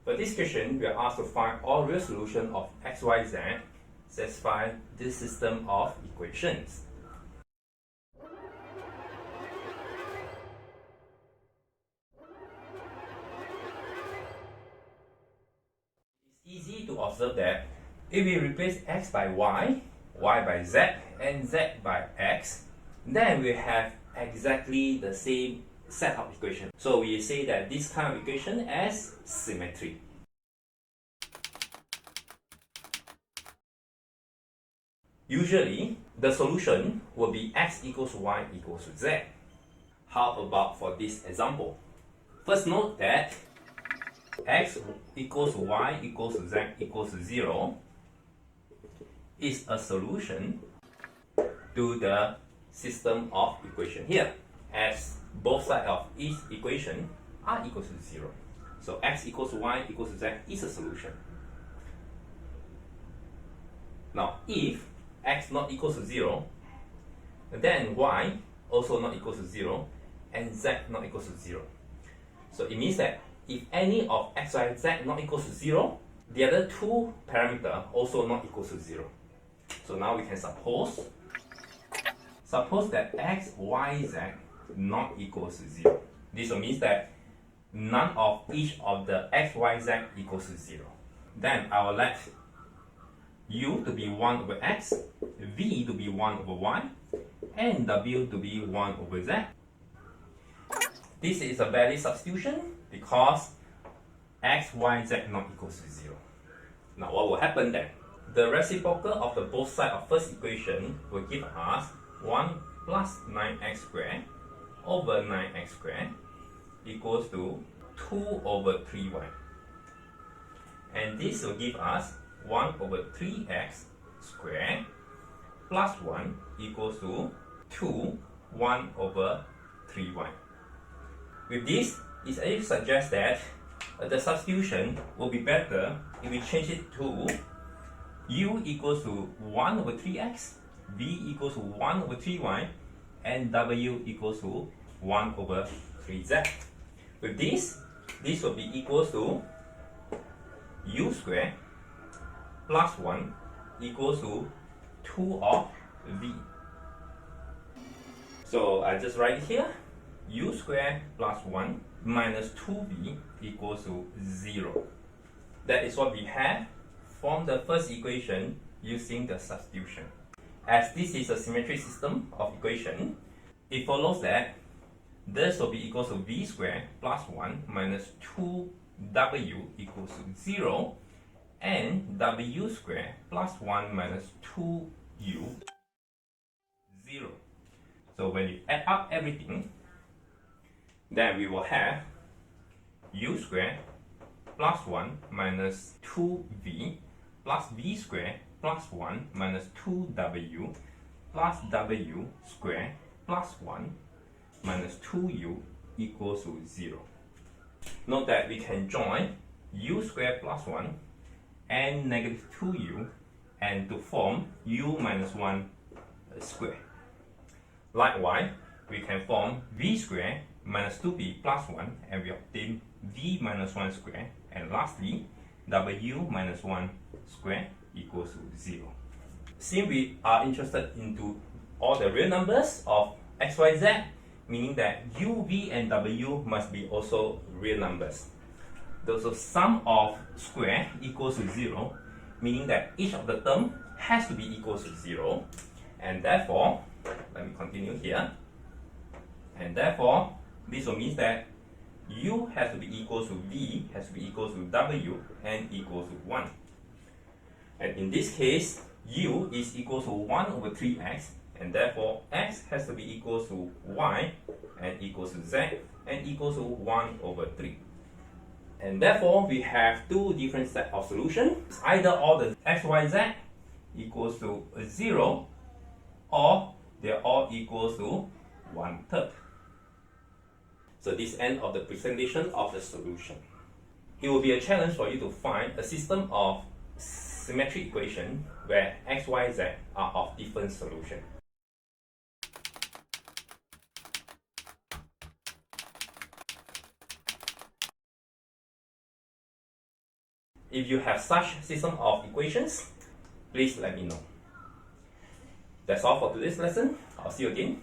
For this question, we are asked to find all real solutions of x, y, z, satisfy this system of equations. It's easy to observe that if we replace x by y, y by z, and z by x, then we have exactly the same set of equations. So we say that this kind of equation is symmetric. Usually, the solution will be x equals y equals z. How about for this example? First note that x equals y equals z equals 0 is a solution to the system of equation here, as both sides of each equation are equal to 0. So x equals y equals z is a solution. Now, if x not equal to 0, then y also not equal to 0, and z not equal to 0. So it means that if any of x, y, z not equal to 0, the other two parameters also not equal to 0. So now we can suppose that x, y, z not equals to 0. This means that none of each of the x, y, z equals to 0. Then I will let u to be 1 over x, v to be 1 over y, and w to be 1 over z. This is a valid substitution because x, y, z not equals to 0. Now what will happen then? The reciprocal of the both sides of first equation will give us 1 plus 9x squared over 9x squared equals to 2 over 3y. And this will give us 1 over 3x squared plus 1 equals to 2, 1 over 3y. With this, it actually suggests that the substitution will be better if we change it to u equals to 1 over 3x, v equals to 1 over 3y, and w equals to 1 over 3z. With this will be equals to u squared plus 1 equals to 2 of v. So I just write here, u squared plus 1 minus 2v equals to 0. That is what we have from the first equation using the substitution. As this is a symmetric system of equation, it follows that this will be equals to v squared plus 1 minus 2w equals to 0, and w squared plus 1 minus 2u 0. So when you add up everything, then we will have u squared plus 1 minus 2v plus v squared plus 1 minus 2w plus w squared plus 1 minus 2u equals to 0. Note that we can join u squared plus 1 and negative 2u and to form u minus 1 squared. Likewise, we can form v squared minus 2b plus 1 and we obtain v minus 1 squared, and lastly w minus 1 squared equals to 0. Since we are interested into all the real numbers of x, y, z, meaning that u, v, and w must be also real numbers. So sum of square equals to 0, meaning that each of the term has to be equal to 0, and therefore, let me continue here, and therefore this will mean that u has to be equal to v, has to be equal to w, and equals to 1. And in this case, u is equal to 1 over 3x, and therefore x has to be equal to y, and equals to z, and equals to 1 over 3. And therefore, we have two different sets of solutions. Either all the x, y, z equals to 0, or they're all equals to 1/3. So this is the end of the presentation of the solution. It will be a challenge for you to find a system of symmetric equation where x, y, z are of different solutions. If you have such system of equations, please let me know. That's all for today's lesson. I'll see you again.